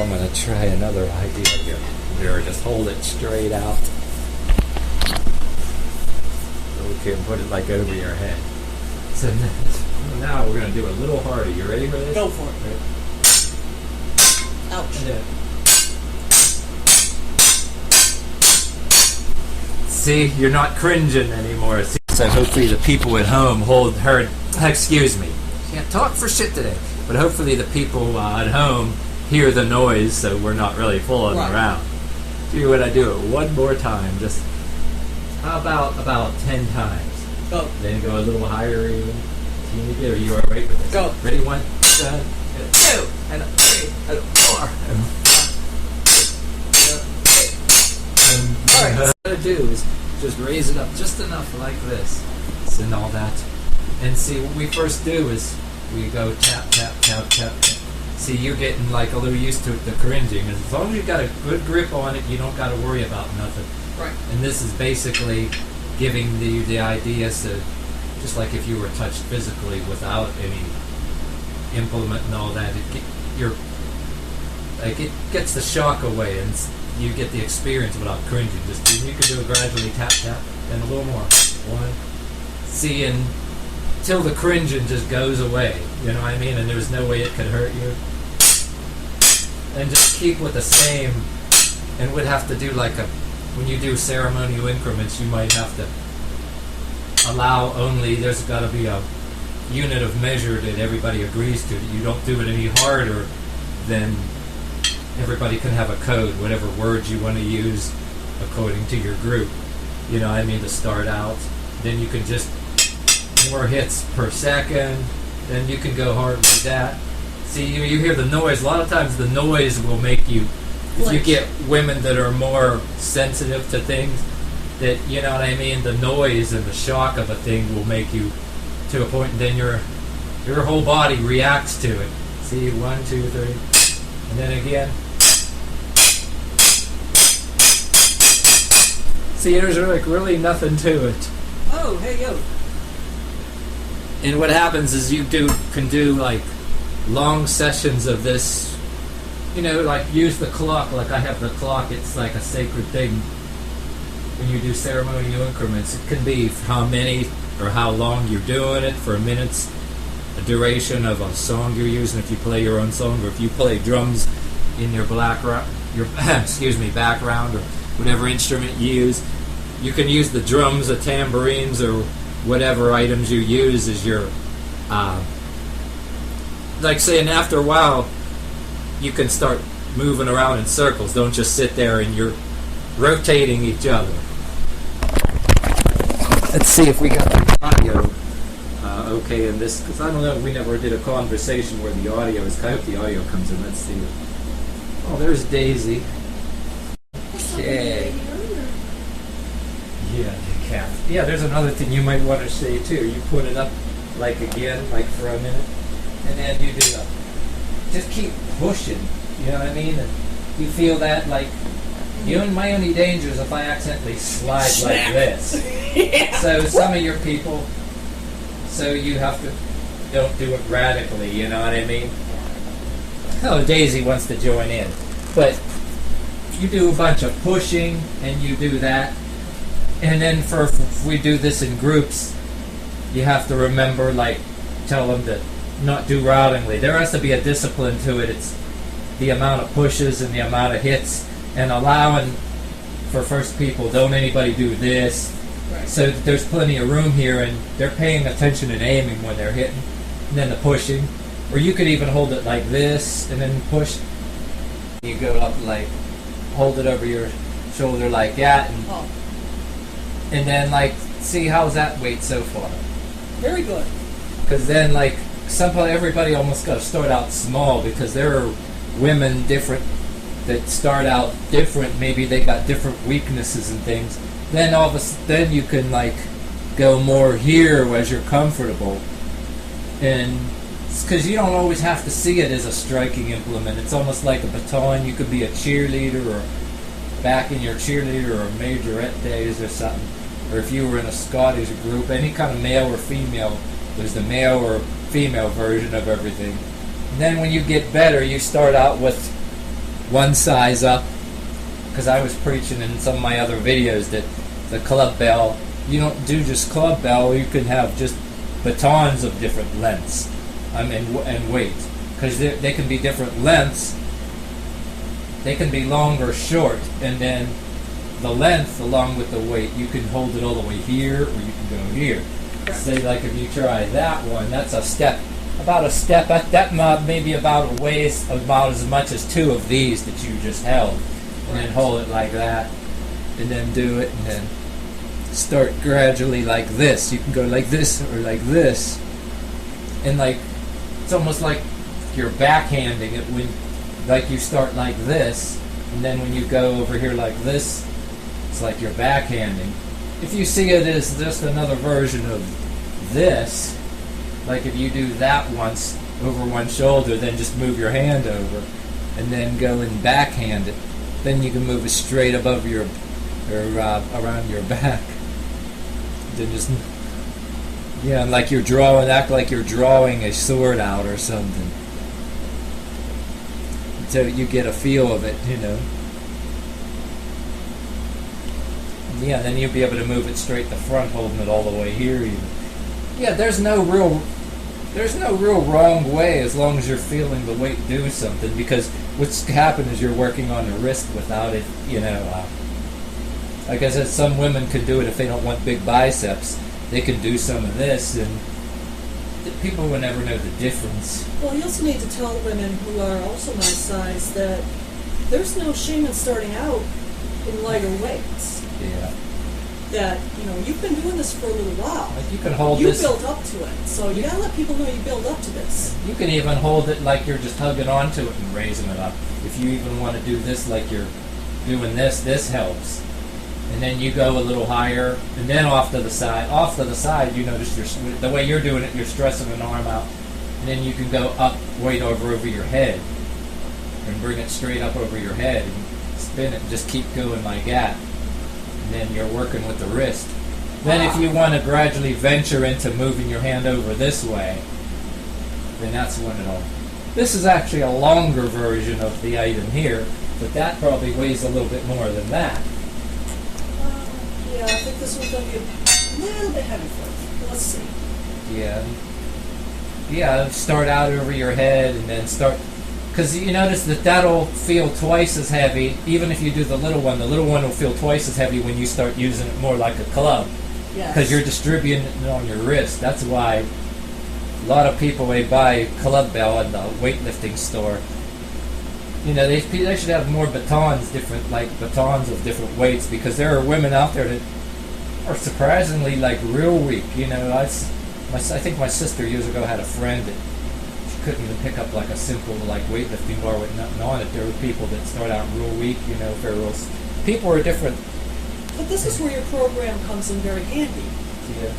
I'm going to try another idea here. Here, just hold it straight out. So we can put it like over your head. So now we're going to do a little harder. You ready for this? Go for it. Ouch. See, you're not cringing anymore. See? So hopefully the people at home excuse me. Can't talk for shit today. But hopefully the people at home hear the noise so we're not really fooling around. Do what I do it one more time. Just, how about 10 times? Go. Then go a little higher even. Teeny bit. Are you alright with this? Go. Ready? 1, 2, and 3, and 4, and 5. Alright. What I do is just raise it up just enough like this. And all that. And see, what we first do is we go tap, tap, tap, tap, tap. See, you're getting like a little used to the cringing. As long as you've got a good grip on it, you don't got to worry about nothing. Right. And this is basically giving the idea, so just like if you were touched physically without any implement and all that, it gets the shock away and you get the experience without cringing. Just you can do it gradually, tap, tap, and a little more. 1. See, until the cringing just goes away, you know what I mean? And there's no way it could hurt you. And just keep with the same, and would have to do like when you do ceremonial increments, you might have to allow only, there's got to be a unit of measure that everybody agrees to, that you don't do it any harder than everybody can have a code, whatever words you want to use according to your group. You know what I mean, to start out. Then you can just more hits per second, then you can go hard with that. See, you hear the noise. A lot of times the noise will make you, if you get women that are more sensitive to things, that, you know what I mean, the noise and the shock of a thing will make you to a point, and then your whole body reacts to it. See, 1, 2, 3, and then again. See, there's like really nothing to it. Oh, hey, yo. And what happens is you can do like long sessions of this, you know, like use the clock. Like I have the clock, it's like a sacred thing. When you do ceremonial increments, it can be how many or how long you're doing it, for minutes, a duration of a song you're using if you play your own song, or if you play drums in your background or whatever instrument you use. You can use the drums, the tambourines, or whatever items you use as your, like saying after a while, you can start moving around in circles. Don't just sit there and you're rotating each other. Let's see if we got the audio okay in this, because I don't know, we never did a conversation where the audio is, I hope the audio comes in. Let's see. Oh, there's Daisy. Okay. Yeah, the cat. Yeah, there's another thing you might want to say too. You put it up like again, like for a minute, and then you do just keep pushing. You know what I mean? And you feel that like, my only danger is if I accidentally slide like this. Yeah. So some of your people, so you have to, don't do it radically, you know what I mean? Oh, Daisy wants to join in. But you do a bunch of pushing, and you do that. And then if we do this in groups, you have to remember, like, tell them to not do routingly. There has to be a discipline to it. It's the amount of pushes and the amount of hits, and allowing for first people, don't anybody do this. Right. So there's plenty of room here, and they're paying attention and aiming when they're hitting. And then the pushing. Or you could even hold it like this, and then push. You go up like, hold it over your shoulder like that, and then like, see how's that weight so far? Very good. Because then like, everybody almost got to start out small, because there are women different that start out different. Maybe they got different weaknesses and things. Then all of a sudden you can like go more here as you're comfortable, and because you don't always have to see it as a striking implement. It's almost like a baton. You could be a cheerleader, or back in your cheerleader or majorette days or something, or if you were in a Scottish group, any kind of male or female, there's the male or female version of everything. And then when you get better, you start out with one size up, because I was preaching in some of my other videos that the club bell, you don't do just club bell, you can have just batons of different lengths and weight, because they can be different lengths. They can be long or short, and then the length along with the weight, you can hold it all the way here or you can go here. Correct. Say like if you try that one, that's a step, about a step, that maybe about weighs about as much as two of these that you just held, and then Right. hold it like that, and then do it, and then start gradually like this. You can go like this or like this, and like it's almost like you're backhanding it when, like you start like this, and then when you go over here like this, it's like you're backhanding. If you see it as just another version of this, like if you do that once over one shoulder, then just move your hand over, and then go and backhand it, then you can move it straight above your, or around your back. Then just, yeah, like you're drawing, act like you're drawing a sword out or something. So you get a feel of it, you know. Yeah, then you'll be able to move it straight to front, holding it all the way here even. Yeah, there's no real wrong way as long as you're feeling the weight do something, because what's happened is you're working on the wrist without it, you know. Like I said, some women could do it if they don't want big biceps. They can do some of this, and people will never know the difference. Well, you also need to tell women who are also my size that there's no shame in starting out in lighter weights. Yeah. That, you know, you've been doing this for a little while. Like you can hold You this. built up to it, so you gotta let people know you build up to this. You can even hold it like you're just hugging onto it and raising it up. If you even want to do this like you're doing this helps. And then you go a little higher, and then off to the side. Off to the side, you notice the way you're doing it, you're stressing an arm out. And then you can go up, weight over your head, and bring it straight up over your head, and spin it, and just keep going like that. And then you're working with the wrist. Then if you want to gradually venture into moving your hand over this way, then that's when it'll... This is actually a longer version of the item here, but that probably weighs a little bit more than that. Yeah, I think this one's going to be a little bit heavy for you. Let's see. Yeah. Yeah, start out over your head and then start... Because you notice that'll feel twice as heavy, even if you do the little one. The little one will feel twice as heavy when you start using it more like a club. Yes. Because you're distributing it on your wrist. That's why a lot of people, they buy a club bell at the weightlifting store. You know, they should have more batons, batons of different weights, because there are women out there that are surprisingly like real weak. You know, I think my sister years ago had a friend that she couldn't even pick up like a simple like weightlifting bar with nothing on it. There were people that start out real weak. You know, people are different. But this is where your program comes in very handy. Yeah.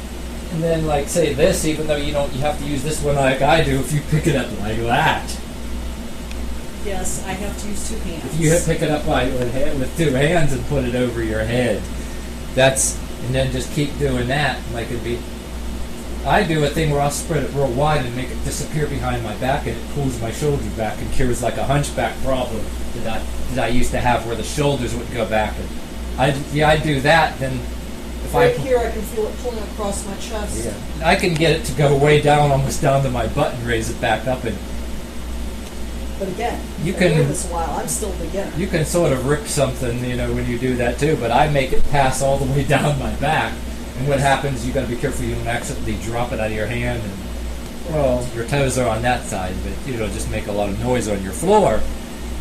And then like say this, even though you have to use this one like I do. If you pick it up like that. Yes, I have to use two hands. If you pick it up with two hands and put it over your head, and then just keep doing that. Like I do a thing where I'll spread it real wide and make it disappear behind my back, and it pulls my shoulder back and cures like a hunchback problem that I used to have, where the shoulders wouldn't go back. And I do that. Then if here I can feel it pulling across my chest. Yeah, I can get it to go way down, almost down to my butt, and raise it back up. And But again, You I've been can- doing this a while. I'm still a beginner. you can sort of rip something, you know, when you do that too. But I make it pass all the way down my back. And what happens? You got to be careful you don't accidentally drop it out of your hand. And well, your toes are on that side, but it'll just make a lot of noise on your floor.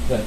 But